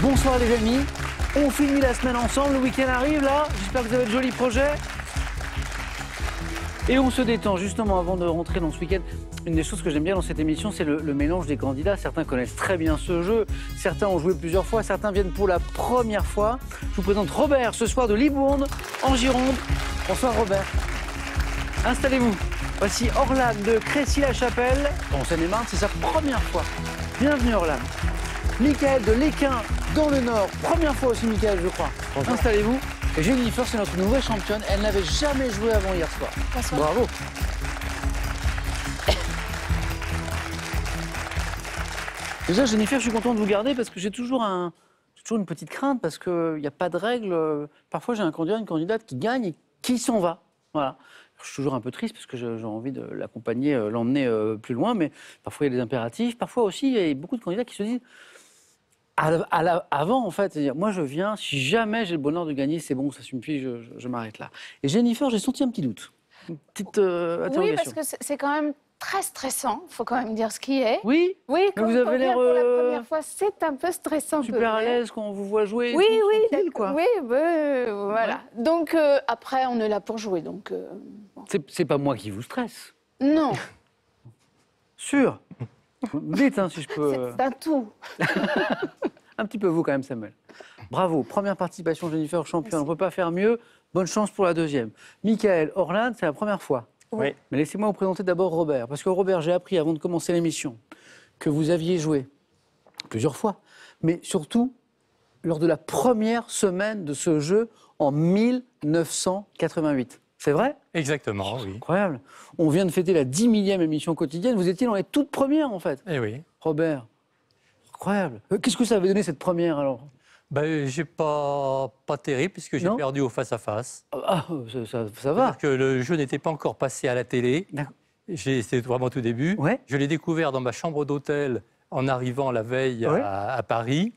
Bonsoir les amis, on finit la semaine ensemble, le week-end arrive là, j'espère que vous avez de jolis projets. Et on se détend justement avant de rentrer dans ce week-end. Une des choses que j'aime bien dans cette émission, c'est le mélange des candidats. Certains connaissent très bien ce jeu, certains ont joué plusieurs fois, certains viennent pour la première fois. Je vous présente Robert ce soir de Libourne, en Gironde. Bonsoir Robert. Installez-vous. Voici Orlan de Crécy-la-Chapelle, en Seine-et-Marne, c'est sa première fois. Bienvenue Orlan. Michael de Léquin, dans le Nord. Première fois aussi, Michael, je crois. Installez-vous. Et Jennifer, c'est notre nouvelle championne. Elle n'avait jamais joué avant hier soir. Bonsoir. Bravo. Déjà, Jennifer, je suis content de vous garder parce que j'ai toujours une petite crainte parce qu'il n'y a pas de règles. Parfois, j'ai un candidat, une candidate qui gagne et qui s'en va. Voilà. Je suis toujours un peu triste parce que j'ai envie de l'accompagner, l'emmener plus loin, mais parfois il y a des impératifs. Parfois aussi, il y a beaucoup de candidats qui se disent avant, en fait, c'est-à-dire, moi je viens, si jamais j'ai le bonheur de gagner, c'est bon, ça suffit, je m'arrête là. Et Jennifer, j'ai senti un petit doute, une petite interrogation. Oui, parce que c'est quand même très stressant, il faut quand même dire ce qui est. Oui, oui, quand vous avez l'air pour la première fois, c'est un peu stressant. Super à l'aise quand on vous voit jouer. Oui, tout, oui, tranquille, quoi. Oui, voilà. Ouais. Donc après, on est là pour jouer, donc. Bon. C'est pas moi qui vous stresse. Non. Sûr. Dites, hein, si je peux. C'est un tout. Un petit peu vous quand même, Samuel. Bravo, première participation, Jennifer, championne. On ne peut pas faire mieux. Bonne chance pour la deuxième. Michael, Orlan, c'est la première fois. Oui. Mais laissez-moi vous présenter d'abord Robert. Parce que Robert, j'ai appris avant de commencer l'émission que vous aviez joué plusieurs fois, mais surtout lors de la première semaine de ce jeu en 1988. C'est vrai ? Exactement, oui. Incroyable. On vient de fêter la 10 000e émission quotidienne. Vous étiez dans les toutes premières, en fait. Eh oui. Robert, incroyable. Qu'est-ce que ça avait donné, cette première, alors ? J'ai pas terrible, puisque j'ai perdu au face-à-face. Ah, ça va. Parce que le jeu n'était pas encore passé à la télé. C'était vraiment tout début. Ouais. Je l'ai découvert dans ma chambre d'hôtel en arrivant la veille à Paris.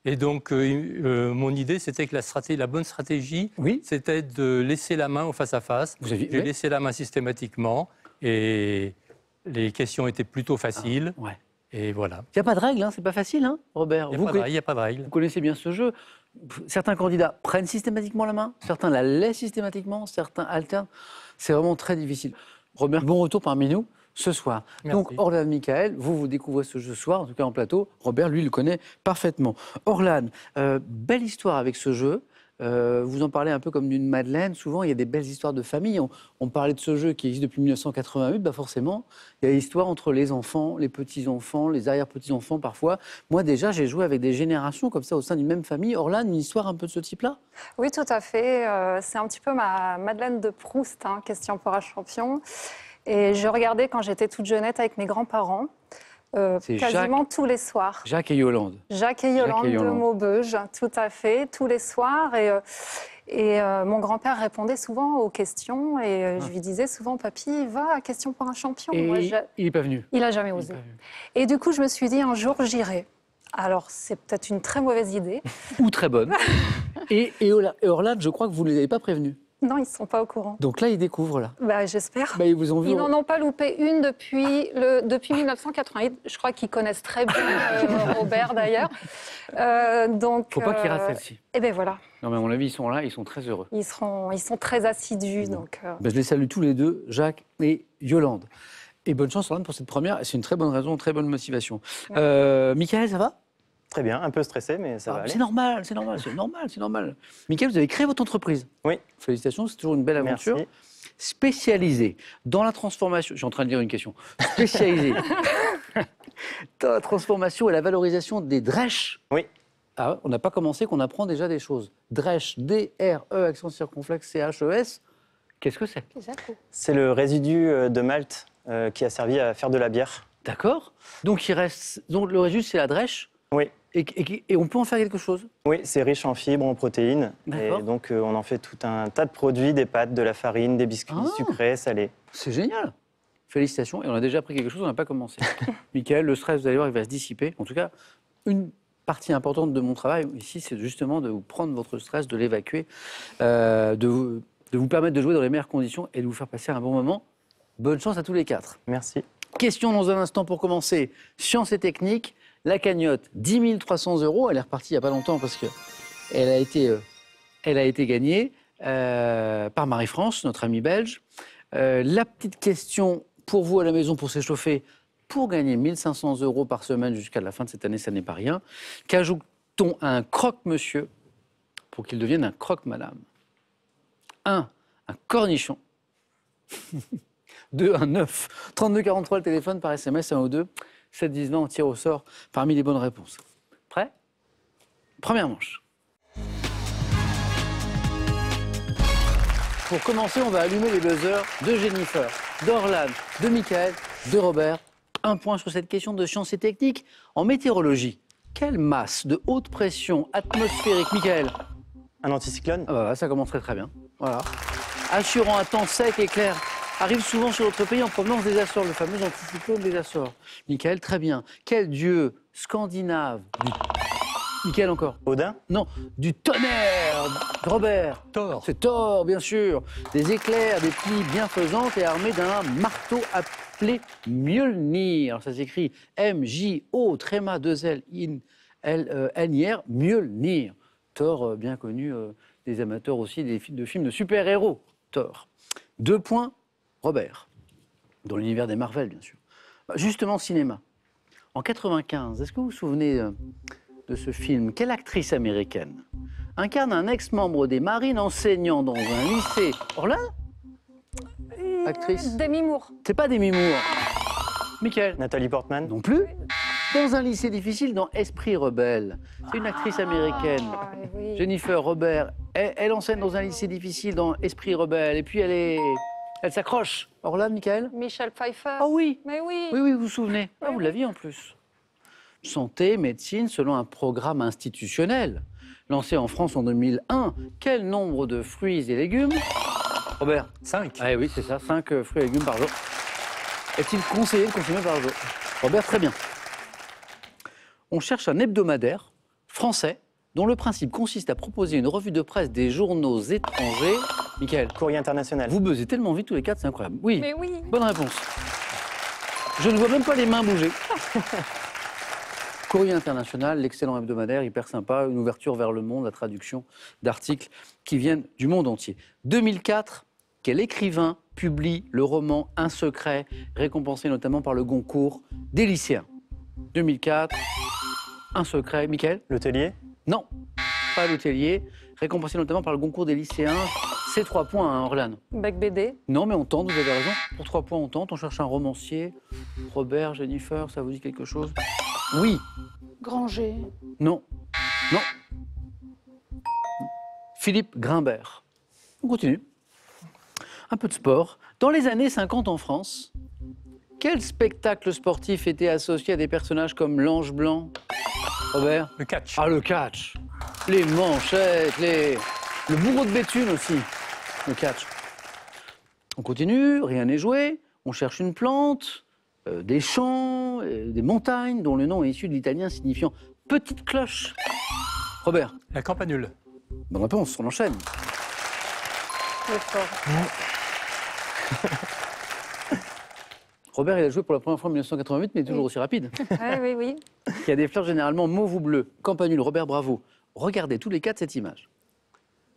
Et donc, mon idée, c'était que la bonne stratégie, c'était de laisser la main au face-à-face. J'ai laissé la main systématiquement et les questions étaient plutôt faciles. Ah, ouais. Et voilà. Il n'y a pas de règle, hein, c'est pas facile, hein, Robert. Il n'y a pas de règle. Vous connaissez bien ce jeu. Certains candidats prennent systématiquement la main, certains la laissent systématiquement, certains alternent. C'est vraiment très difficile. Robert, bon retour parmi nous ce soir. Merci. Donc, Orlan, Michael, vous découvrez ce jeu ce soir, en tout cas en plateau. Robert, lui, le connaît parfaitement. Orlan, belle histoire avec ce jeu. Vous en parlez un peu comme d'une Madeleine. Souvent, il y a des belles histoires de famille. On parlait de ce jeu qui existe depuis 1988. Forcément, il y a l'histoire entre les enfants, les petits-enfants, les arrière-petits-enfants parfois. Moi, déjà, j'ai joué avec des générations comme ça au sein d'une même famille. Orlan, une histoire un peu de ce type-là ? Oui, tout à fait. C'est un petit peu ma Madeleine de Proust, hein, question pour un champion. Et je regardais quand j'étais toute jeunette avec mes grands-parents. Quasiment tous les soirs. Jacques et Yolande. Jacques et Yolande de Maubeuge, tout à fait, tous les soirs. Et mon grand-père répondait souvent aux questions et je lui disais souvent, papy, va à question pour un champion. Et il n'est pas venu. Il n'a jamais osé. Et du coup, je me suis dit, un jour, j'irai. Alors, c'est peut-être une très mauvaise idée. Ou très bonne. et Orlan, je crois que vous ne les avez pas prévenus. Non, ils ne sont pas au courant. Donc là, ils découvrent, là. J'espère. Ils vous ont vu. Ils n'en ont pas loupé une depuis 1988. Je crois qu'ils connaissent très bien Robert, d'ailleurs. Donc, faut pas qu'ils ratent celle-ci. Et bien voilà. Non, mais à mon avis, ils sont là, ils sont très heureux. Ils sont très assidus. Donc, je les salue tous les deux, Jacques et Yolande. Et bonne chance, Orlan, pour cette première. C'est une très bonne raison, très bonne motivation. Michael, ça va ? Très bien, un peu stressé, mais ça va aller. C'est normal. Michael, vous avez créé votre entreprise. Oui. Félicitations, c'est toujours une belle aventure. Merci. Spécialisée dans la transformation... Je suis en train de dire une question. Spécialisée dans la transformation et la valorisation des drèches. Oui. Ah, on n'a pas commencé, qu'on apprend déjà des choses. Drèche, D-R-E, accent circonflexe, C-H-E-S. Qu'est-ce que c'est ? C'est le résidu de malt qui a servi à faire de la bière. D'accord. Donc le résidu, c'est la drèche. Oui. Et on peut en faire quelque chose ? Oui, c'est riche en fibres, en protéines. Et donc, on en fait tout un tas de produits, des pâtes, de la farine, des biscuits sucrés, salés. C'est génial. Félicitations. Et on a déjà appris quelque chose, on n'a pas commencé. Michael, le stress, vous allez voir, il va se dissiper. En tout cas, une partie importante de mon travail ici, c'est justement de vous prendre votre stress, de l'évacuer, de vous permettre de jouer dans les meilleures conditions et de vous faire passer un bon moment. Bonne chance à tous les quatre. Merci. Question dans un instant pour commencer. Science et technique. La cagnotte, 10 300 €. Elle est repartie il n'y a pas longtemps parce qu'elle a été gagnée par Marie-France, notre amie belge. La petite question pour vous à la maison pour s'échauffer, pour gagner 1 500 € par semaine jusqu'à la fin de cette année, ça n'est pas rien. Qu'ajoute-t-on à un croque-monsieur pour qu'il devienne un croque-madame? 1, un cornichon. 2, un œuf. 32 43 le téléphone par SMS, 1 ou 2. 7 10 20, on tire au sort parmi les bonnes réponses. Prêt? Première manche. Pour commencer, on va allumer les buzzers de Jennifer, d'Orlan, de Michael, de Robert. Un point sur cette question de sciences et techniques. En météorologie, quelle masse de haute pression atmosphérique, Michael? Un anticyclone. Ah bah, ça commence très bien. Voilà. Assurant un temps sec et clair, arrive souvent sur notre pays en provenance des Açores, le fameux anticyclone des Açores. Michael, très bien. Quel dieu scandinave Michael encore. Odin? Non, du tonnerre. Robert. Thor. C'est Thor, bien sûr. Des éclairs, des pluies bienfaisantes et armé d'un marteau appelé Mjolnir. Alors, ça s'écrit M-J-O, tréma 2-L-I-N-R, Mjolnir. Thor, bien connu des amateurs aussi de films de super-héros. Thor. 2 points, Robert. Dans l'univers des Marvel, bien sûr. Justement, cinéma. En 95, est-ce que vous vous souvenez de ce film? Quelle actrice américaine incarne un ex-membre des Marines enseignant dans un lycée? Orlan? Actrice? Demi Moore. C'est pas Demi Moore. Michael? Nathalie Portman? Non plus. Dans un lycée difficile, dans Esprit rebelle. C'est une actrice américaine. Oui. Jennifer Robert. Elle enseigne dans un lycée difficile, dans Esprit rebelle. Et puis elle s'accroche. Orlan, Michael? Michel Pfeiffer. Ah oui. Mais oui. Oui, vous vous souvenez. Ah, vous l'aviez en plus. Santé, médecine, selon un programme institutionnel. Lancé en France en 2001, quel nombre de fruits et légumes? Robert? 5. Ah oui, c'est ça, 5 fruits et légumes par jour. Est-il conseillé de consommer par jour? Robert, très bien. On cherche un hebdomadaire français dont le principe consiste à proposer une revue de presse des journaux étrangers. Michael? Courrier international. Vous buzzez tellement vite tous les 4, c'est incroyable. Oui. Mais oui. Bonne réponse. Je ne vois même pas les mains bouger. Courrier international, l'excellent hebdomadaire, hyper sympa, une ouverture vers le monde, la traduction d'articles qui viennent du monde entier. 2004, quel écrivain publie le roman Un secret, récompensé notamment par le Goncourt des lycéens? 2004, Un secret. Michael? L'hôtelier? Non, pas l'hôtelier, récompensé notamment par le Goncourt des lycéens. C'est 3 points, hein, Orlan. Bec BD. Non, mais on tente, vous avez raison. Pour 3 points, on tente. On cherche un romancier. Robert, Jennifer, ça vous dit quelque chose? Oui. Granger. Non. Non. Philippe Grimbert. On continue. Un peu de sport. Dans les années 50 en France, quel spectacle sportif était associé à des personnages comme l'Ange Blanc? Robert? Le catch. Ah, le catch. Les manchettes, le bourreau de Béthune aussi. Le catch. On continue, rien n'est joué. On cherche une plante, des champs, des montagnes dont le nom est issu de l'italien signifiant petite cloche. Robert? La campanule. Bonne réponse, on enchaîne. Le fort. Robert, il a joué pour la première fois en 1988, mais toujours aussi rapide. Oui. Il y a des fleurs généralement mauve ou bleu. Campanule, Robert, bravo. Regardez tous les 4 cette image.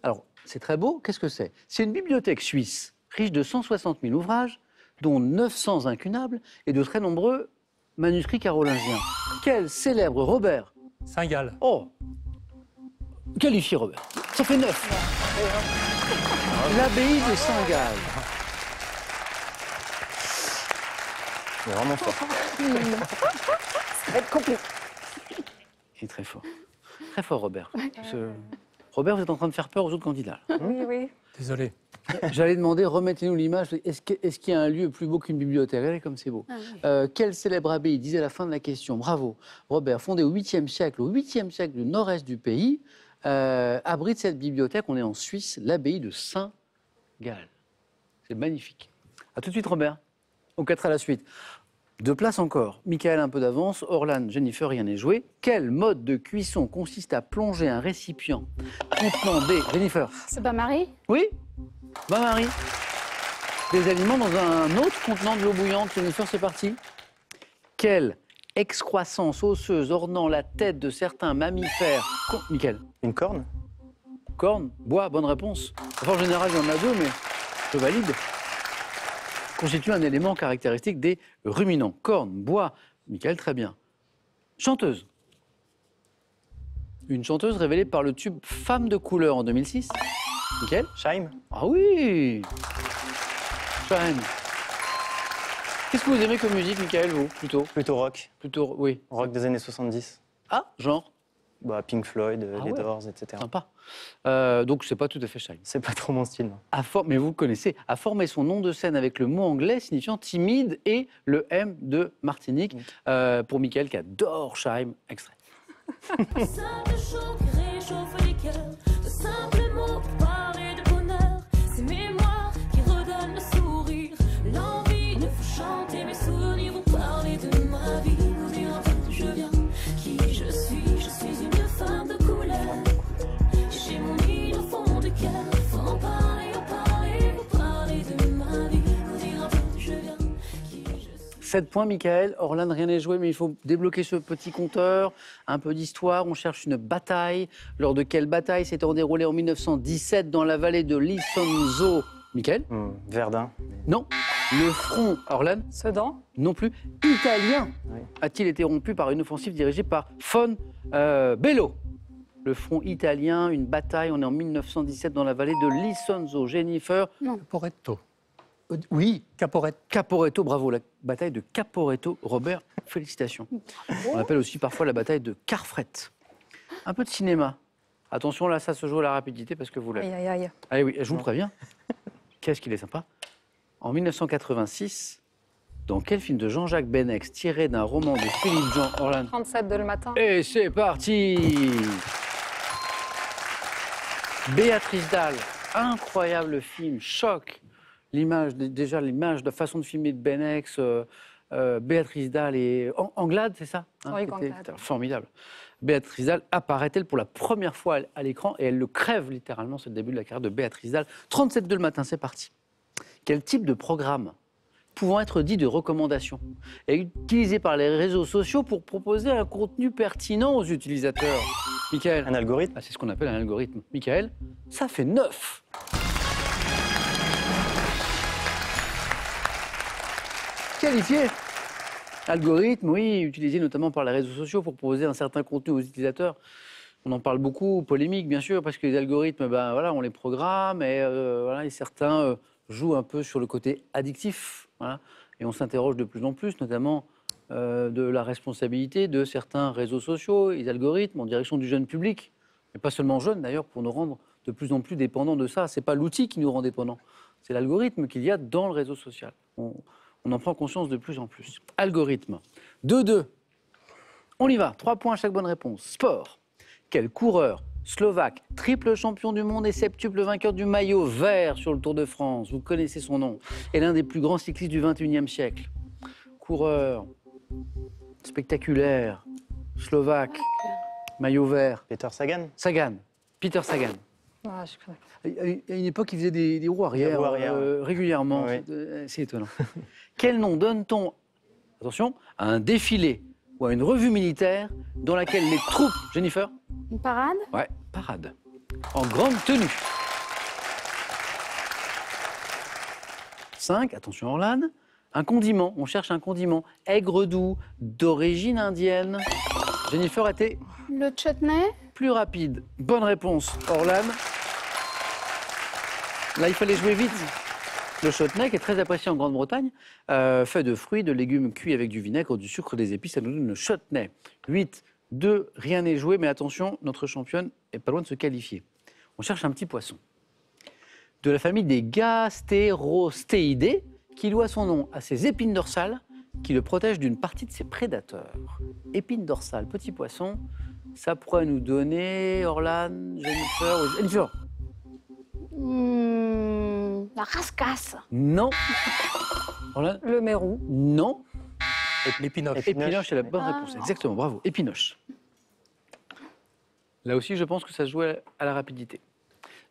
Alors, c'est très beau. Qu'est-ce que c'est? C'est une bibliothèque suisse, riche de 160 000 ouvrages, dont 900 incunables et de très nombreux manuscrits carolingiens. Quel célèbre Robert? Saint-Gall. Oh! Qualifié, Robert. Ça fait 9. L'abbaye de Saint-Gall. C'est vraiment fort. Ça va être compliqué. Il est très fort. Très fort, Robert. Robert, vous êtes en train de faire peur aux autres candidats. Oui. Désolé. J'allais demander, remettez-nous l'image. Est-ce qu'il y a un lieu plus beau qu'une bibliothèque? Regardez comme c'est beau. Quelle célèbre abbaye, disait à la fin de la question, bravo, Robert, fondée au 8e siècle, du nord-est du pays, abrite cette bibliothèque. On est en Suisse, l'abbaye de Saint-Gall. C'est magnifique. A tout de suite, Robert. Au 4 à la suite. 2 places encore. Michael, un peu d'avance. Orlan, Jennifer, rien n'est joué. Quel mode de cuisson consiste à plonger un récipient contenant des... Jennifer? C'est bain-marie? Oui? Bain-marie. Des aliments dans un autre contenant de l'eau bouillante. Jennifer, c'est parti. Quel Excroissance osseuse ornant la tête de certains mammifères. Mickaël. Une corne? Corne, bois, bonne réponse. Enfin, en général, il y en a deux, mais je valide. Constitue un élément caractéristique des ruminants. Corne, bois. Mickaël, très bien. Chanteuse. Une chanteuse révélée par le tube Femme de couleur en 2006. Mickaël? Chaim? Ah oui, Chaim. Qu'est-ce que vous aimez comme musique, Mickaël, vous, plutôt? Plutôt rock. Plutôt, oui. Rock des années 70. Ah, genre? Bah, Pink Floyd, les ouais. Doors, etc. Sympa. Donc, c'est pas tout à fait Chaim. C'est pas trop mon style. Non. Mais vous le connaissez. A formé son nom de scène avec le mot anglais signifiant timide et le M de Martinique. Pour Mickaël qui adore Chaim. Extrait. Simple chaud qui réchauffe les cœurs, de simples mots pour parler de bonheur. Ces mémoires qui redonnent le sourire, l'envie de vous chanter mes souvenirs, vous parler de ma vie, vous dire d'où je viens, qui je suis une femme de couleur. J'ai mon île au fond du cœur, faut en parler, vous parler de ma vie, vous dire d'où je viens, qui je suis. 7 points, Mickaël. Orlan, rien n'est joué, mais il faut débloquer ce petit compteur. Un peu d'histoire. On cherche une bataille. Lors de quelle bataille s'était déroulée en 1917 dans la vallée de l'Isonzo? Mickaël? Verdun. Non. Le front, Orlan? Sedan? Non plus. Italien Oui. a-t-il été rompu par une offensive dirigée par von Bello? Le front italien, une bataille. On est en 1917 dans la vallée de l'Isonzo. Jennifer? Caporetto. Oui. Caporetto. Caporetto, bravo, la bataille de Caporetto. Robert, félicitations. On appelle aussi parfois la bataille de Carfret. Un peu de cinéma. Attention, là, ça se joue à la rapidité parce que vous l'avez. Aïe, aïe, aïe. Allez, oui, je vous préviens. Qu'est-ce qu'il est sympa. En 1986, dans quel film de Jean-Jacques Benex tiré d'un roman de Philippe Jean Orlan? 37 de le matin. Et c'est parti. Béatrice Dalle, incroyable film, choc. L'image, déjà l'image, la façon de filmer de Benex, Béatrice Dalle et Anglade, c'est ça? Oui, C'était Anglade. formidable. Béatrice Dalle apparaît-elle pour la première fois à l'écran et elle le crève littéralement, c'est le début de la carrière de Béatrice Dalle. 37 de le matin, c'est parti. Quel type de programme pouvant être dit de recommandation est utilisé par les réseaux sociaux pour proposer un contenu pertinent aux utilisateurs? Mickaël? Un algorithme? Ah, c'est ce qu'on appelle un algorithme. Mickaël, ça fait 9. Qualifié. Algorithme, oui, utilisé notamment par les réseaux sociaux pour proposer un certain contenu aux utilisateurs. On en parle beaucoup, polémique bien sûr, parce que les algorithmes, ben, voilà, on les programme et, voilà, et certains jouent un peu sur le côté addictif. Voilà, et on s'interroge de plus en plus, notamment de la responsabilité de certains réseaux sociaux et des algorithmes en direction du jeune public, mais pas seulement jeune d'ailleurs, pour nous rendre de plus en plus dépendants de ça. Ce n'est pas l'outil qui nous rend dépendants, c'est l'algorithme qu'il y a dans le réseau social. On en prend conscience de plus en plus. Algorithme. 2-2. On y va. 3 points à chaque bonne réponse. Sport. Quel coureur slovaque, triple champion du monde et septuple vainqueur du maillot vert sur le Tour de France, vous connaissez son nom, est l'un des plus grands cyclistes du XXIe siècle. Coureur spectaculaire, slovaque, maillot vert. Peter Sagan? Sagan. Peter Sagan. Ah, je connais. À une époque, il faisait des roues arrière, régulièrement. Oui. C'est étonnant. Quel nom donne-t-on, attention, à un défilé ou à une revue militaire dans laquelle les troupes... Jennifer? Une parade? Ouais, parade. En grande tenue. 5, attention Orlan. Un condiment, on cherche un condiment. Aigre doux, d'origine indienne. Jennifer était... Le chutney? Plus rapide. Bonne réponse, Orlan. Là, il fallait jouer vite. Le chutney, qui est très apprécié en Grande-Bretagne, fait de fruits, de légumes cuits avec du vinaigre, du sucre, des épices, ça nous donne le chutney. 8, 2, rien n'est joué, mais attention, notre championne est pas loin de se qualifier. On cherche un petit poisson. De la famille des Gasterostéidés, qui doit son nom à ses épines dorsales, qui le protègent d'une partie de ses prédateurs. Épines dorsales, petit poisson, ça pourrait nous donner, Orlan, Jennifer... La rascasse. Non. Orlan? Le mérou. Non. L'épinoche. Épinoche, c'est la bonne réponse. Exactement, bravo. Épinoche. Là aussi, je pense que ça se joue à la rapidité.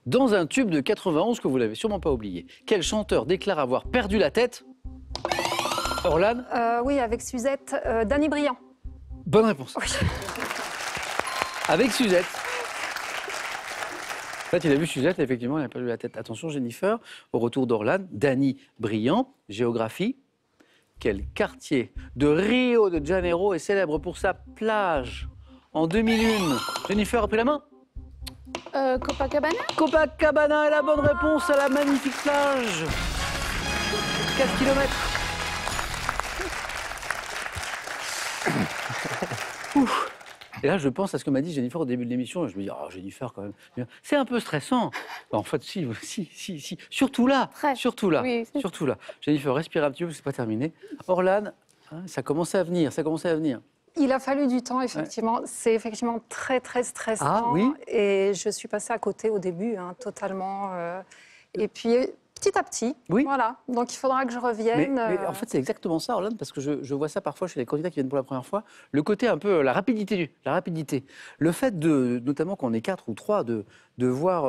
Dans un tube de 91 que vous l'avez sûrement pas oublié, quel chanteur déclare avoir perdu la tête? Orlan? Oui, avec Suzette. Danny Briand. Bonne réponse. Oui. Avec Suzette. En fait, il a vu Suzette, et effectivement, il n'a pas vu la tête. Attention, Jennifer, au retour d'Orlan, Dany Briand, géographie. Quel quartier de Rio de Janeiro est célèbre pour sa plage en 2001? Jennifer a pris la main. Copacabana. Copacabana est la bonne réponse à la magnifique plage. 4 km. Et là, je pense à ce que m'a dit Jennifer au début de l'émission. Je me dis, oh, Jennifer, quand même, c'est un peu stressant. Bah, en fait, si. Surtout là. Très. Surtout là. Oui. Surtout là. Jennifer, respire un petit peu, c'est pas terminé. Orlan, hein, ça commençait à venir. Il a fallu du temps, effectivement. Ouais. C'est effectivement très, très stressant. Ah, oui. Et je suis passée à côté au début, totalement. Et puis, petit à petit, voilà. Donc, il faudra que je revienne. Mais en fait, c'est exactement ça, Orlan, parce que je vois ça parfois chez les candidats qui viennent pour la première fois. Le côté un peu, la rapidité. Le fait, notamment quand on est 4 ou 3, de voir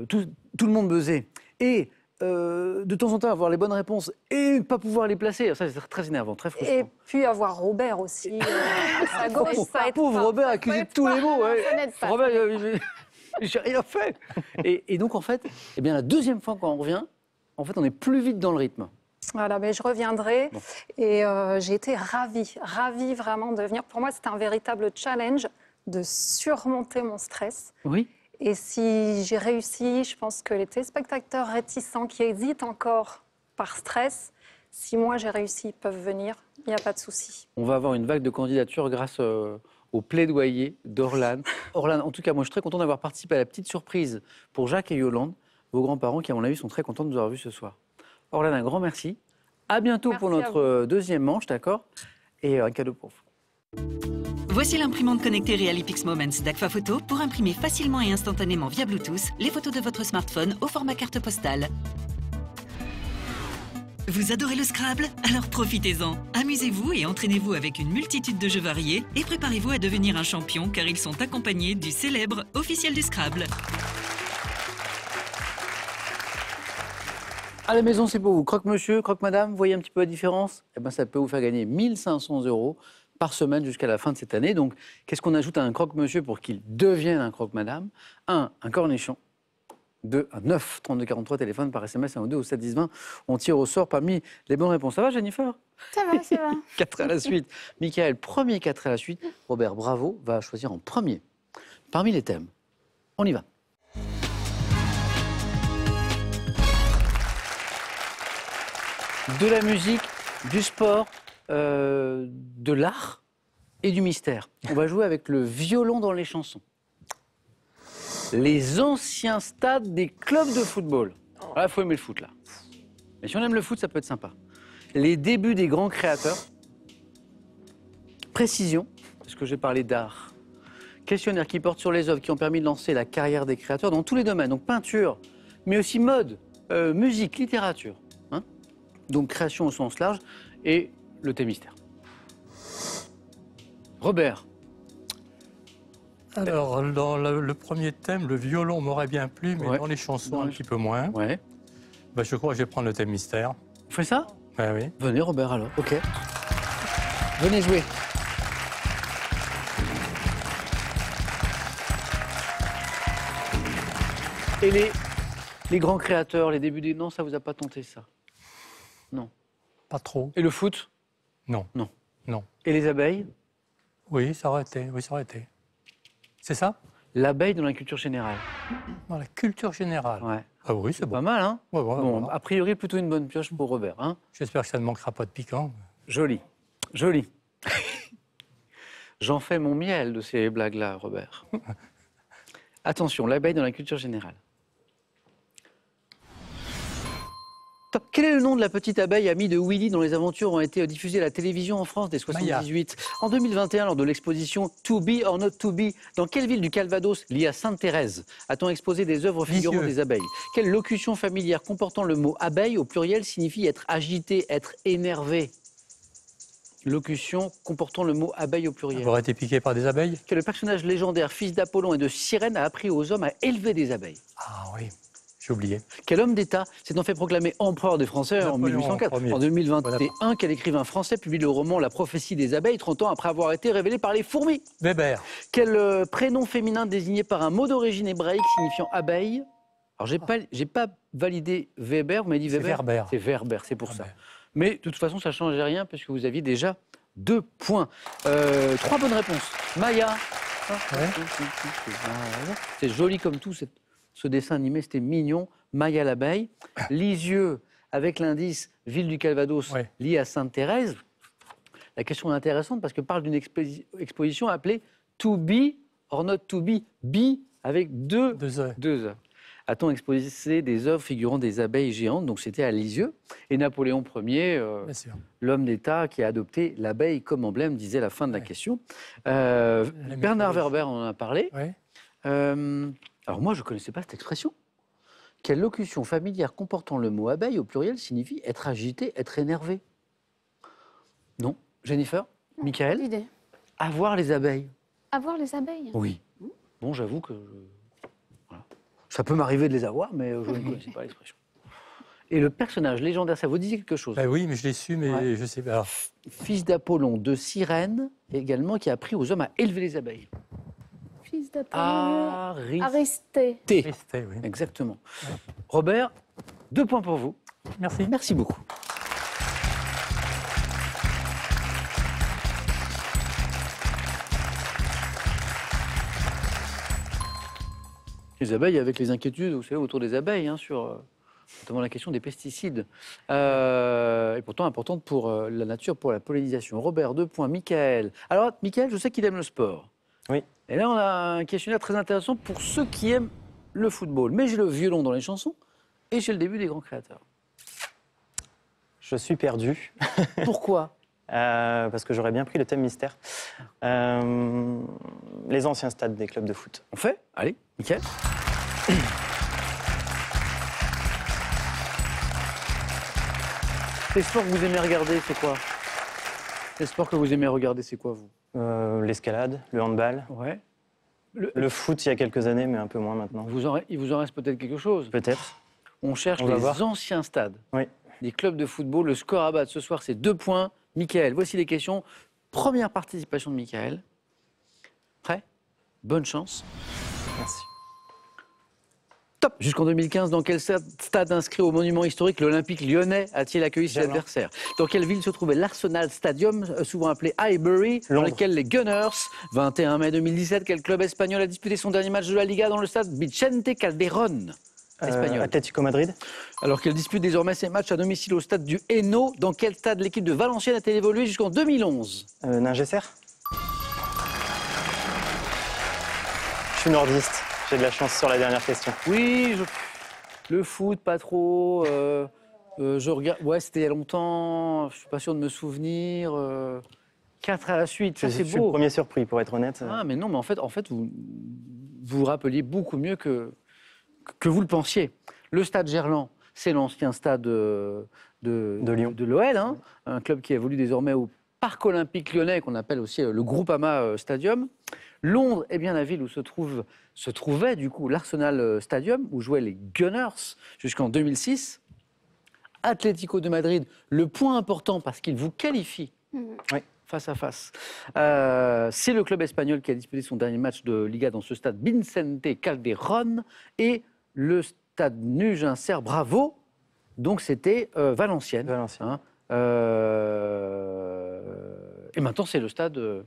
tout le monde buzzer. Et de temps en temps avoir les bonnes réponses et ne pas pouvoir les placer. Ça, c'est très énervant, très frustrant. Et puis avoir Robert aussi à sa gauche, ça aide pauvre pas. Robert accusé de tous les mots. Ça n'aide pas. Robert, j'ai rien fait. Et donc, en fait, eh bien, la deuxième fois quand on revient, en fait, on est plus vite dans le rythme. Voilà, mais je reviendrai. Bon. Et j'ai été ravie vraiment de venir. Pour moi, c'était un véritable challenge de surmonter mon stress. Oui. Et si j'ai réussi, je pense que les téléspectateurs réticents qui hésitent encore par stress, si moi j'ai réussi, ils peuvent venir, il n'y a pas de souci. On va avoir une vague de candidatures grâce au plaidoyer d'Orlan. Orlan, en tout cas, moi je suis très content d'avoir participé à la petite surprise pour Jacques et Yolande, vos grands-parents qui, à mon avis, sont très contents de nous avoir vus ce soir. Orlan, un grand merci. À bientôt pour notre deuxième manche, d'accord? Et un cadeau pour vous. Voici l'imprimante connectée Realipix Moments d'Agfa Photo pour imprimer facilement et instantanément via Bluetooth les photos de votre smartphone au format carte postale. Vous adorez le Scrabble? Alors profitez-en. Amusez-vous et entraînez-vous avec une multitude de jeux variés et préparez-vous à devenir un champion car ils sont accompagnés du célèbre officiel du Scrabble. À la maison, c'est pour vous. Croque-monsieur, croque-madame, vous voyez un petit peu la différence? Eh ben, ça peut vous faire gagner 1 500 € par semaine jusqu'à la fin de cette année. Donc, qu'est-ce qu'on ajoute à un croque-monsieur pour qu'il devienne un croque-madame? 1, un cornichon. 2, un 9, 32 43, téléphone par SMS, 1 ou 2 au 7 10 20. On tire au sort parmi les bonnes réponses. Ça va, Jennifer? Ça va. 4 à la suite. Michael, premier 4 à la suite. Robert, bravo, va choisir en premier parmi les thèmes. On y va. De la musique, du sport, de l'art et du mystère. On va jouer avec le violon dans les chansons. Les anciens stades des clubs de football. Là, il faut aimer le foot, là. Mais si on aime le foot, ça peut être sympa. Les débuts des grands créateurs. Précision, parce que j'ai parlé d'art. Questionnaire qui porte sur les œuvres qui ont permis de lancer la carrière des créateurs dans tous les domaines. Donc peinture, mais aussi mode, musique, littérature. Hein, donc création au sens large et le thème mystère. Robert. Alors, dans le premier thème, le violon m'aurait bien plu, mais dans les chansons, un petit peu moins. Ouais. Bah, je crois que je vais prendre le thème mystère. Vous faites ça? Oui. Venez, Robert, alors. OK. Venez jouer. Et les grands créateurs, les débuts des... Non, ça vous a pas tenté, ça? Non. Pas trop. Et le foot? Non. Non. Non. Et les abeilles? Oui, ça aurait été. Oui, ça aurait été. C'est ça? L'abeille dans la culture générale. Dans la culture générale? Ouais. Ah oui, c'est bon. Pas mal, hein? Ouais, bon, a priori, plutôt une bonne pioche pour Robert, hein? J'espère que ça ne manquera pas de piquant. Joli. Joli. J'en fais mon miel de ces blagues-là, Robert. Attention, l'abeille dans la culture générale. Quel est le nom de la petite abeille amie de Willy dont les aventures ont été diffusées à la télévision en France dès 78? En 2021, lors de l'exposition To Be or Not To Be, dans quelle ville du Calvados, liée à Sainte-Thérèse, a-t-on exposé des œuvres figurant des abeilles? Quelle locution familière comportant le mot abeille au pluriel signifie être agité, être énervé? Locution comportant le mot abeille au pluriel. Vous aurez été piqué par des abeilles? Quel personnage légendaire, fils d'Apollon et de Sirène, a appris aux hommes à élever des abeilles? Ah oui. J'ai oublié. Quel homme d'État s'étant fait proclamer empereur des Français en 1804 ? En 2021, quel écrivain français publie le roman La prophétie des abeilles, 30 ans après avoir été révélé par les fourmis ? Weber. Quel prénom féminin désigné par un mot d'origine hébraïque signifiant abeille ? Alors, j'ai pas validé Weber, vous m'avez dit Weber ? C'est Werber, c'est pour ça. Mais de toute façon, ça ne changeait rien parce que vous aviez déjà 2 points. 3 bonnes réponses. Maya. C'est joli comme tout, ce dessin animé, c'était mignon. Maya l'abeille. Lisieux, avec l'indice Ville du Calvados, lié à Sainte-Thérèse. La question est intéressante parce que parle d'une exposition appelée To Be or Not To Be, be avec deux E. A-t-on exposé des œuvres figurant des abeilles géantes? Donc c'était à Lisieux. Et Napoléon Ier, l'homme d'État qui a adopté l'abeille comme emblème, disait la fin de la question. Bernard Werber en a parlé. Alors moi, je ne connaissais pas cette expression. Quelle locution familière comportant le mot abeille au pluriel signifie être agité, être énervé? Non. Jennifer? Michael? Idée. Avoir les abeilles. Avoir les abeilles? Oui. Bon, j'avoue que... Ça peut m'arriver de les avoir, mais je ne connaissais pas l'expression. Et le personnage légendaire, ça vous disait quelque chose? Oui, mais je l'ai su, mais je ne sais pas. Alors... Fils d'Apollon, de Cyrène, également, qui a appris aux hommes à élever les abeilles. Fils d'Apollon. Aristée. Aristée, oui. Exactement. Robert, 2 points pour vous. Merci. Merci beaucoup. Les abeilles, avec les inquiétudes, vous savez, autour des abeilles, sur notamment la question des pesticides, et pourtant importante pour la nature, pour la pollinisation. Robert, 2 points. Michael. Alors, Michael, je sais qu'il aime le sport. Oui. Et là, on a un questionnaire très intéressant pour ceux qui aiment le football. Mais j'ai le violon dans les chansons et j'ai le début des grands créateurs. Je suis perdu. Pourquoi? Parce que j'aurais bien pris le thème mystère. Les anciens stades des clubs de foot. On fait? Allez, Michael. Les sports que vous aimez regarder, c'est quoi? Les sports que vous aimez regarder, c'est quoi, vous? L'escalade, le handball. Ouais. Le foot, il y a quelques années, mais un peu moins maintenant. Il vous en reste peut-être quelque chose? Peut-être. On cherche les anciens stades. Oui. Des clubs de football. Le score à battre ce soir, c'est 2 points. Michael, voici les questions. Première participation de Michael. Prêt? Bonne chance. Merci. Top. Jusqu'en 2015, dans quel stade inscrit au monument historique l'Olympique lyonnais a-t-il accueilli ses adversaires? Dans quelle ville se trouvait l'Arsenal Stadium, souvent appelé Highbury, dans lequel les Gunners, 21 mai 2017, quel club espagnol a disputé son dernier match de la Liga dans le stade Vicente Calderón? Espagnol. Atlético Madrid. Alors qu'elle dispute désormais ses matchs à domicile au stade du Hainaut, dans quel stade l'équipe de Valenciennes a-t-elle évolué jusqu'en 2011? Ningesser. Je suis nordiste. J'ai de la chance sur la dernière question. Oui, le foot, pas trop. Je regarde. Ouais, c'était il y a longtemps. Je suis pas sûr de me souvenir. 4 à la suite, ça c'est beau. Je suis le premier surpris, pour être honnête. Ah, mais non, mais en fait vous vous rappeliez beaucoup mieux que vous le pensiez. Le stade Gerland, c'est l'ancien stade de Lyon. De l'OL, un club qui évolue désormais au Parc Olympique Lyonnais, qu'on appelle aussi le Groupama Stadium. Londres est bien la ville où se trouvait du coup l'Arsenal Stadium, où jouaient les Gunners jusqu'en 2006. Atlético de Madrid, le point important parce qu'il vous qualifie face à face. C'est le club espagnol qui a disputé son dernier match de Liga dans ce stade Vicente Calderón, et le stade Nugincer Bravo, donc c'était Valenciennes. Et maintenant c'est le stade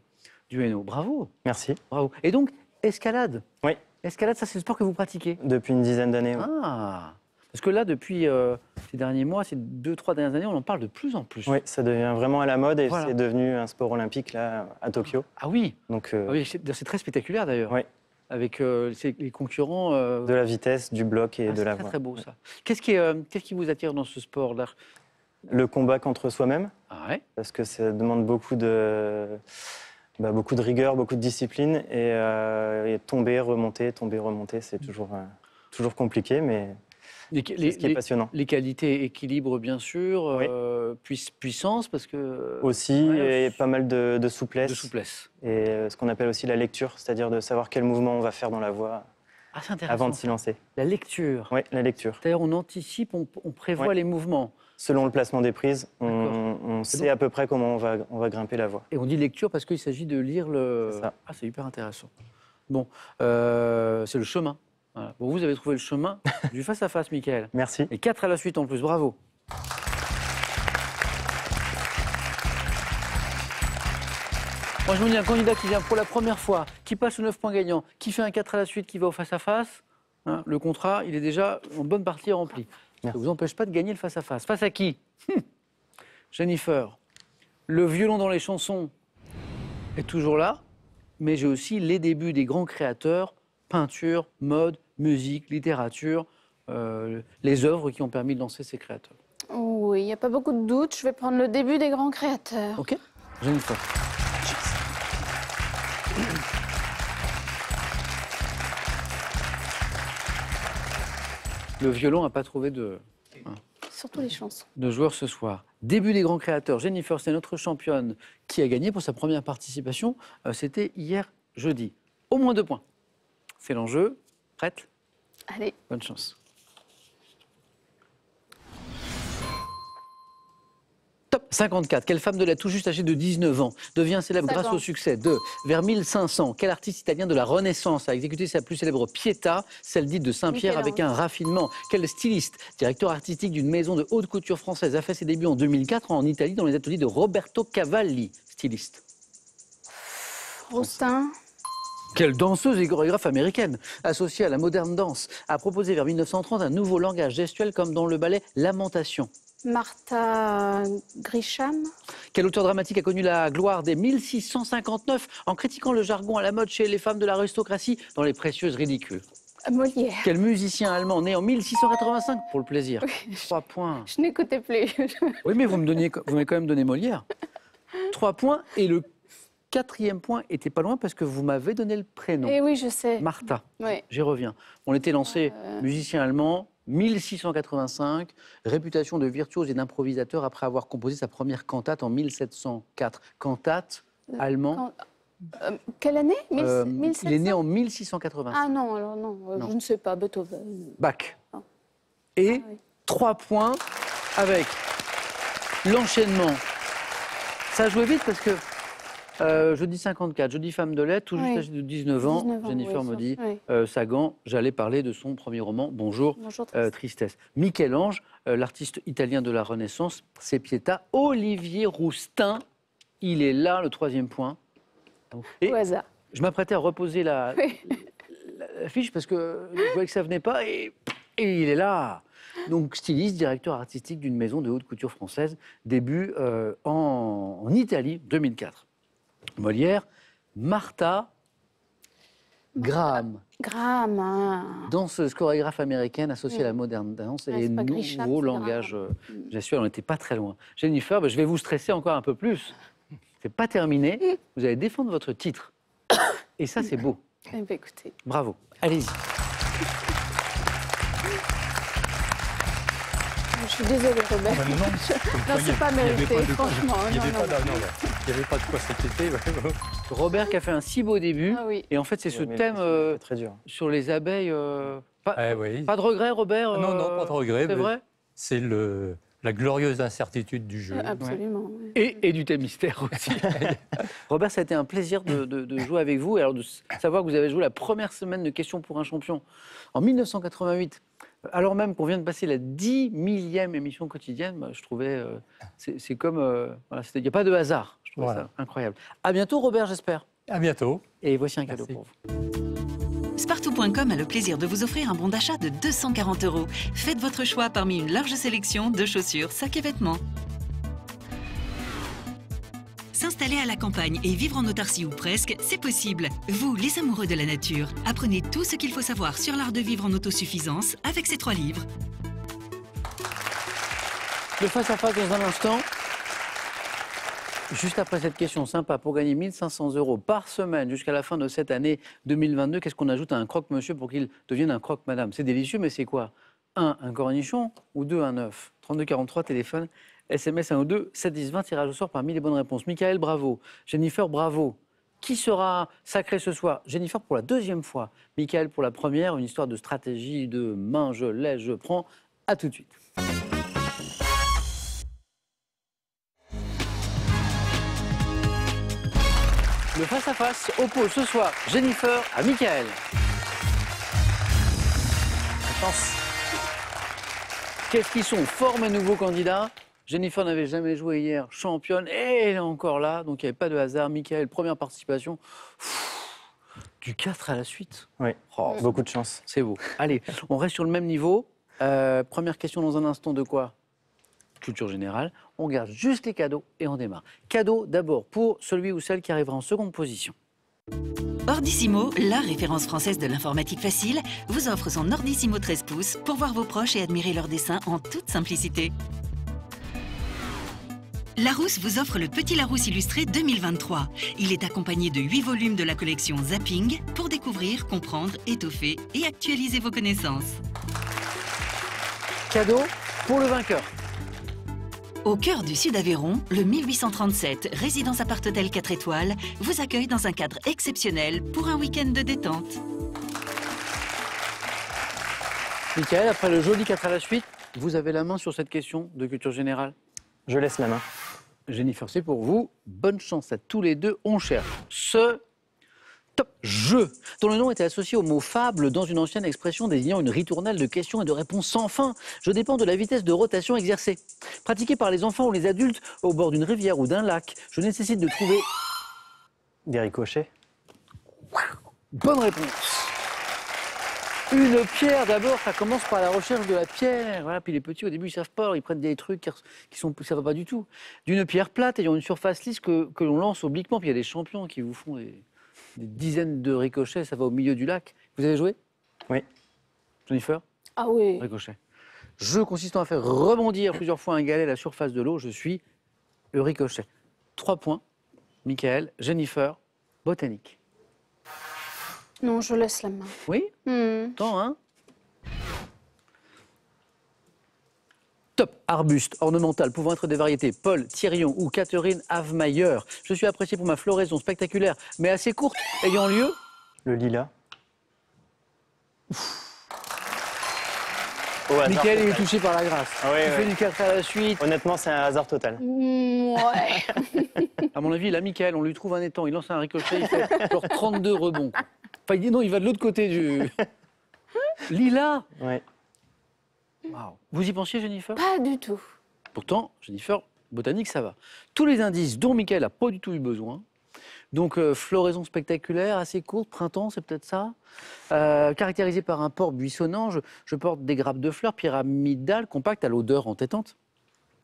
du Hainaut. Bravo. Merci. Bravo. Et donc, escalade. Oui. Escalade, ça c'est le sport que vous pratiquez? Depuis une dizaine d'années, oui. Ah. Parce que là, depuis ces derniers mois, ces 2-3 dernières années, on en parle de plus en plus. Oui, ça devient vraiment à la mode et c'est devenu un sport olympique là, à Tokyo. Ah oui. Donc, oui, c'est très spectaculaire d'ailleurs. Oui. Avec les concurrents. De la vitesse, du bloc et de la voie. C'est très beau ça. Qu'est-ce qui vous attire dans ce sport-là? Le combat contre soi-même. Ah ouais. Parce que ça demande beaucoup de rigueur, beaucoup de discipline. Et tomber, remonter, c'est toujours compliqué, mais c'est ce qui est passionnant. Les qualités, équilibre bien sûr, puissance, parce que... Aussi, et pas mal de souplesse. De souplesse. Et ce qu'on appelle aussi la lecture, c'est-à-dire de savoir quel mouvement on va faire dans la voie. Ah, c'est intéressant. Avant de s'y lancer. La lecture. Oui, la lecture. C'est-à-dire, on anticipe, on prévoit les mouvements. Selon le placement des prises, on sait à peu près comment on va grimper la voix. Et on dit lecture parce qu'il s'agit de lire le... C'est ça. Ah, c'est hyper intéressant. Bon, c'est le chemin. Voilà. Bon, vous avez trouvé le chemin du face-à-face, Mickaël. Merci. Et 4 à la suite en plus, bravo. Moi, je me dis, un candidat qui vient pour la première fois, qui passe le 9 points gagnant, qui fait un 4 à la suite, qui va au face-à-face, hein, le contrat, il est déjà en bonne partie rempli. Ça ne vous empêche pas de gagner le face-à-face. Face à qui? Jennifer. Le violon dans les chansons est toujours là, mais j'ai aussi les débuts des grands créateurs, peinture, mode, musique, littérature, les œuvres qui ont permis de lancer ces créateurs. Oui, il n'y a pas beaucoup de doutes. Je vais prendre le début des grands créateurs. Ok, Jennifer. Le violon n'a pas trouvé de Surtout les chansons. joueurs ce soir. Début des grands créateurs. Jennifer, c'est notre championne qui a gagné pour sa première participation. C'était hier jeudi. Au moins 2 points. C'est l'enjeu. Prête? Allez. Bonne chance. Top 54. Quelle femme de la tout juste âgée de 19 ans devient célèbre grâce au succès de vers 1500? Quel artiste italien de la Renaissance a exécuté sa plus célèbre Pietà, celle dite de Saint-Pierre, avec un raffinement? Quel styliste, directeur artistique d'une maison de haute couture française, a fait ses débuts en 2004 en Italie dans les ateliers de Roberto Cavalli, styliste? Roustin. Quelle danseuse et chorégraphe américaine, associée à la moderne danse, a proposé vers 1930 un nouveau langage gestuel comme dans le ballet Lamentation? Martha Grisham. Quel auteur dramatique a connu la gloire dès 1659 en critiquant le jargon à la mode chez les femmes de l'aristocratie dans Les Précieuses Ridicules? Molière. Quel musicien allemand né en 1685 pour le plaisir? 3 points. Je n'écoutais plus. Oui, mais vous m'avez quand même donné Molière. 3 points et le 4e point était pas loin parce que vous m'avez donné le prénom. Eh oui, je sais. Martha. Oui. J'y reviens. On était lancé musicien allemand. 1685, réputation de virtuose et d'improvisateur après avoir composé sa première cantate en 1704. Cantate, allemand. Quelle année? 1700? Il est né en 1685. Ah non, alors non, je ne sais pas, Beethoven. Bach. Et 3 points avec l'enchaînement. Ça a joué vite parce que je dis 54, je dis femme de lettres, tout juste âgée de 19 ans. Jennifer me dit Sagan, j'allais parler de son premier roman, Bonjour, Tristesse. Michel-Ange, l'artiste italien de la Renaissance, c'est Pietà. Olivier Roustin, il est là, le 3e point. Et au hasard. Je m'apprêtais à reposer la fiche parce que je voyais que ça venait pas et il est là. Donc styliste, directeur artistique d'une maison de haute couture française, début en Italie, 2004. Molière, Martha Graham. Graham, hein. Danseuse, chorégraphe américaine associée à la moderne danse et nouveau langage gestuel. On n'était pas très loin. Jennifer, je vais vous stresser encore un peu plus. C'est pas terminé. Vous allez défendre votre titre. Et ça, c'est beau. Eh bien, écoutez. Bravo. Allez-y. Je suis désolée, Robert. Non, c'est pas mérité, franchement. Il n'y avait pas de quoi s'inquiéter. Robert qui a fait un si beau début. Ah oui. Et en fait, c'est ce thème très dur. sur les abeilles. Pas de regret, Robert? Non, pas de regret. C'est vrai? C'est la glorieuse incertitude du jeu. Absolument. Ouais. Et du thème mystère aussi. Robert, ça a été un plaisir de jouer avec vous. Et alors de savoir que vous avez joué la première semaine de Questions pour un champion en 1988. Alors même qu'on vient de passer la 10 000e émission quotidienne, je trouvais, c'est comme, il n'y a pas de hasard. Je trouvais ça incroyable. À bientôt, Robert, j'espère. À bientôt. Et voici un cadeau pour vous. Spartou.com a le plaisir de vous offrir un bon d'achat de 240 €. Faites votre choix parmi une large sélection de chaussures, sacs et vêtements. S'installer à la campagne et vivre en autarcie ou presque, c'est possible. Vous, les amoureux de la nature, apprenez tout ce qu'il faut savoir sur l'art de vivre en autosuffisance avec ces 3 livres. Le face-à-face dans un instant. Juste après cette question sympa, pour gagner 1 500 € par semaine jusqu'à la fin de cette année 2022, qu'est-ce qu'on ajoute à un croque-monsieur pour qu'il devienne un croque-madame? C'est délicieux, mais c'est quoi? 1, un cornichon ou 2, un œuf? 32 43, téléphone. SMS 1 ou 2, 7 10 20, tirage au sort parmi les bonnes réponses. Mickaël, bravo. Jennifer, bravo. Qui sera sacré ce soir? Jennifer pour la deuxième fois, Michael pour la première. Une histoire de stratégie, de main, je laisse, je prends. À tout de suite. Le face-à-face oppose ce soir Jennifer à Michael. Chance. Qu'est-ce qu'ils sont? Forts mes nouveaux candidats. Jennifer n'avait jamais joué hier, championne, et elle est encore là, donc il n'y avait pas de hasard. Michael, première participation. Du 4 à la suite. Oui, beaucoup de chance. C'est beau. Allez, on reste sur le même niveau. Première question dans un instant de quoi? Culture générale. On garde juste les cadeaux et on démarre. Cadeau d'abord pour celui ou celle qui arrivera en seconde position. Ordissimo, la référence française de l'informatique facile, vous offre son Ordissimo 13 pouces pour voir vos proches et admirer leurs dessins en toute simplicité. Larousse vous offre le Petit Larousse illustré 2023. Il est accompagné de 8 volumes de la collection Zapping pour découvrir, comprendre, étoffer et actualiser vos connaissances. Cadeau pour le vainqueur. Au cœur du Sud-Aveyron, le 1837, résidence appart-hôtel 4 étoiles, vous accueille dans un cadre exceptionnel pour un week-end de détente. Michael, après le joli 4 à la suite, vous avez la main sur cette question de culture générale. Je laisse la main. Jennifer, c'est pour vous. Bonne chance à tous les deux. On cherche ce top jeu, dont le nom était associé au mot fable dans une ancienne expression désignant une ritournelle de questions et de réponses sans fin. Je dépends de la vitesse de rotation exercée. Pratiquée par les enfants ou les adultes au bord d'une rivière ou d'un lac, je nécessite de trouver... Des ricochets. Bonne réponse. Une pierre d'abord, ça commence par la recherche de la pierre. Voilà, puis les petits au début ils savent pas, ils prennent des trucs qui sont, ça va pas du tout. D'une pierre plate ayant une surface lisse que l'on lance obliquement, puis il y a des champions qui vous font des dizaines de ricochets, ça va au milieu du lac. Vous avez joué? Oui. Jennifer? Ah oui. Ricochet. Jeu consistant à faire rebondir plusieurs fois un galet à la surface de l'eau, je suis le ricochet. 3 points. Michael, Jennifer, botanique. Non, je laisse la main. Oui? Tant, hein? Top, arbuste, ornemental, pouvant être des variétés Paul, Thirion ou Catherine Havemeyer. Je suis apprécié pour ma floraison spectaculaire, mais assez courte, ayant lieu... Le lilas. Michael est touché par la grâce. Ah oui, il fait du 4 à la suite. Honnêtement, c'est un hasard total. Ouais. À mon avis, là, Michael, on lui trouve un étang, il lance un ricochet, il fait genre 32 rebonds. Enfin, il dit non, il va de l'autre côté du... Lilas. Ouais. Wow. Vous y pensiez, Jennifer? Pas du tout. Pourtant, Jennifer, botanique, ça va. Tous les indices dont Michael n'a pas du tout eu besoin. Donc, floraison spectaculaire, assez courte, printemps, c'est peut-être ça. Caractérisée par un port buissonnant, je porte des grappes de fleurs pyramidales, compactes, à l'odeur entêtante.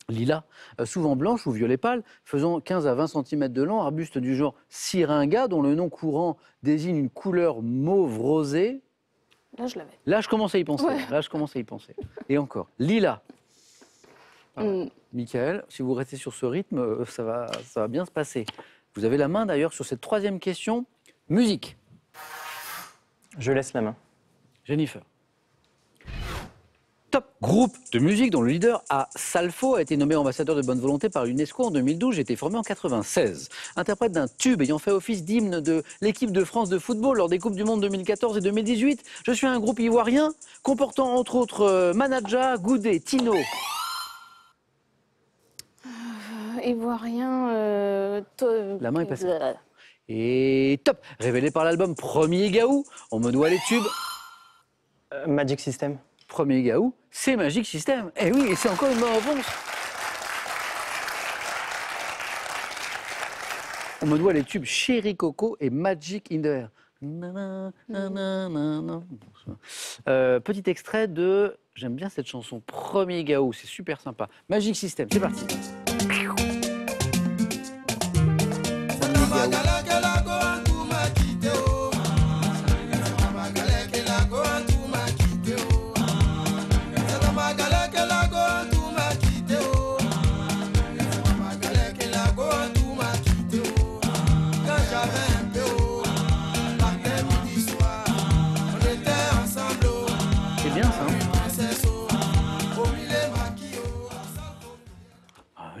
Lilas, souvent blanche ou violet pâle, faisant 15 à 20 cm de long, arbuste du genre syringa, dont le nom courant désigne une couleur mauve rosée. Là, je l'avais. Là, je commence à y penser. Ouais. Là, je commence à y penser. Et encore, lilas. Michael, si vous restez sur ce rythme, ça va bien se passer. Vous avez la main d'ailleurs sur cette 3e question. Musique. Je laisse la main. Jennifer. Top groupe de musique dont le leader A. Salfo a été nommé ambassadeur de bonne volonté par l'UNESCO en 2012. J'ai été formé en 96. Interprète d'un tube ayant fait office d'hymne de l'équipe de France de football lors des Coupes du Monde 2014 et 2018. Je suis un groupe ivoirien comportant entre autres Manaja, Goudé, Tino. Ivoirien. La main est passée. Et top, révélé par l'album Premier Gaou, on me doit les tubes. Magic System. Premier Gaou, c'est Magic System. Eh oui, et c'est encore une bonne réponse. On me doit les tubes Chéri Coco et Magic in the Air. Petit extrait de... J'aime bien cette chanson, Premier Gaou, c'est super sympa. Magic System, c'est parti.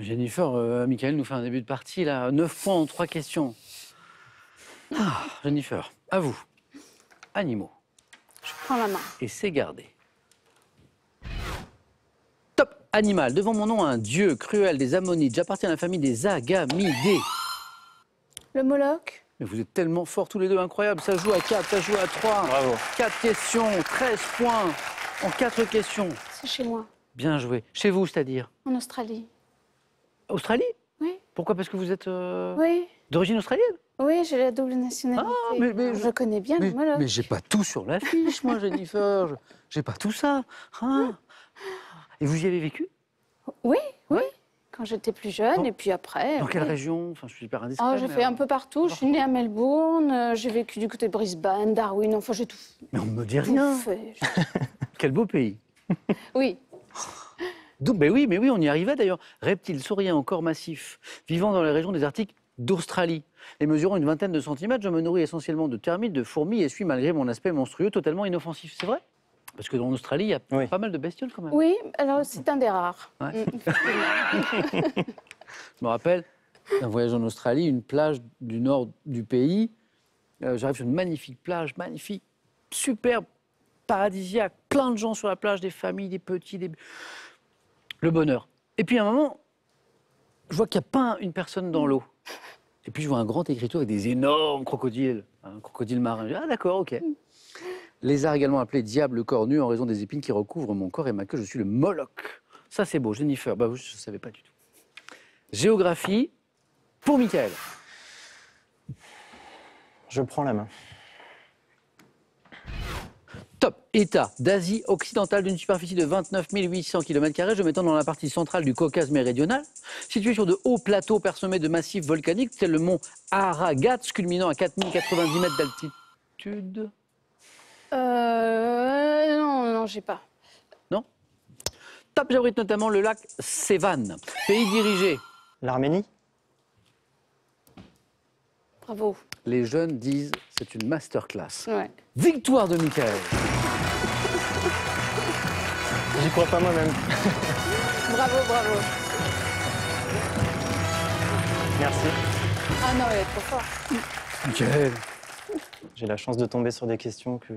Jennifer, Michael nous fait un début de partie, là. 9 points en 3 questions. Ah, Jennifer, à vous. Animaux. Je prends la main. Et c'est gardé. Top. Animal. Devant mon nom, un dieu cruel des Ammonides. J'appartiens à la famille des Agamidés. Le Moloch. Mais vous êtes tellement forts tous les deux, incroyable. Ça joue à 4, ça joue à 3. Bravo. 4 questions, 13 points en 4 questions. C'est chez moi. Bien joué. Chez vous, c'est-à-dire? En Australie. Australie? Oui. Pourquoi? Parce que vous êtes Oui. d'origine australienne? Oui, j'ai la double nationalité. Ah, mais je connais bien le Moloch. Mais j'ai pas tout sur la fiche, moi, Jennifer. J'ai pas tout ça. Ah. Et vous y avez vécu? Oui, oui. Ouais. Quand j'étais plus jeune, et puis après... Dans quelle oui. région? Enfin, je suis hyper indiscret. Oh, j'ai fait un peu partout. Je suis née à Melbourne, j'ai vécu du côté de Brisbane, Darwin, enfin j'ai tout. Mais on ne me dit rien. Quel beau pays. Oui. Donc, mais oui, on y arrivait d'ailleurs. Reptiles, sauriens, corps massif, vivant dans les régions désertiques d'Australie. Et mesurant une vingtaine de centimètres, je me nourris essentiellement de termites, de fourmis et suis, malgré mon aspect monstrueux, totalement inoffensif. C'est vrai? Parce que dans l'Australie, il y a pas mal de bestioles quand même. Oui, alors c'est un des rares. Ouais. Je me rappelle d'un voyage en Australie, une plage du nord du pays. J'arrive sur une magnifique plage, magnifique, superbe, paradisiaque, plein de gens sur la plage, des familles, des petits, le bonheur. Et puis à un moment, je vois qu'il n'y a pas une personne dans l'eau. Et puis je vois un grand écriteau avec des énormes crocodiles, un crocodile marin. Je dis, ah d'accord, ok. Lézard également appelé diable cornu en raison des épines qui recouvrent mon corps et ma queue, je suis le Moloch. Ça c'est beau, Jennifer, bah, je ne savais pas du tout. Géographie, pour Michael. Je prends la main. Top. État d'Asie occidentale d'une superficie de 29 800 km², je m'étends dans la partie centrale du Caucase méridional, situé sur de hauts plateaux parsemés de massifs volcaniques, tel le mont Aragat, culminant à 4090 mètres d'altitude. Non, j'ai pas. Non. Top, j'abrite notamment le lac Sevan, pays dirigé. L'Arménie. Bravo. Les jeunes disent c'est une masterclass. Ouais. Victoire de Michael. J'y crois pas moi-même. Bravo, bravo. Merci. Ah non, elle est trop forte. Michael. J'ai la chance de tomber sur des questions que...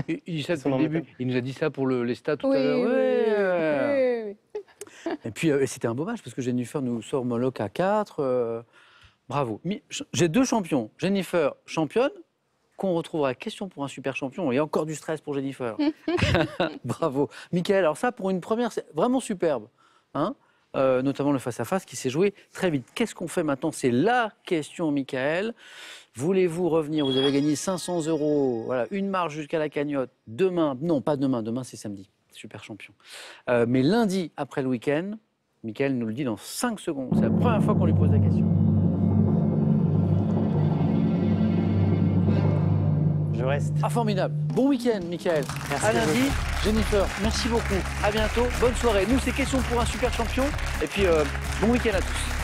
Il dit ça depuis le début. Il nous a dit ça pour les stats tout à l'heure. Oui. Et puis, c'était un beau match parce que Jennifer nous sort Moloch à 4. Bravo. J'ai 2 champions. Jennifer, championne, qu'on retrouvera question pour un super champion. Il y a encore du stress pour Jennifer. Bravo. Michael, alors ça, pour une première, c'est vraiment superbe. Hein, notamment le face-à-face qui s'est joué très vite. Qu'est-ce qu'on fait maintenant? C'est la question, Michael. Voulez-vous revenir? Vous avez gagné 500 €. Voilà, une marge jusqu'à la cagnotte. Demain, non, pas demain. Demain, c'est samedi. Super champion. Mais lundi, après le week-end, Michael nous le dit dans 5 secondes. C'est la première fois qu'on lui pose la question. Je reste. Ah, formidable. Bon week-end, Michael. Merci. À lundi. Jennifer, merci beaucoup. À bientôt. Bonne soirée. Nous, c'est question pour un super champion. Et puis, bon week-end à tous.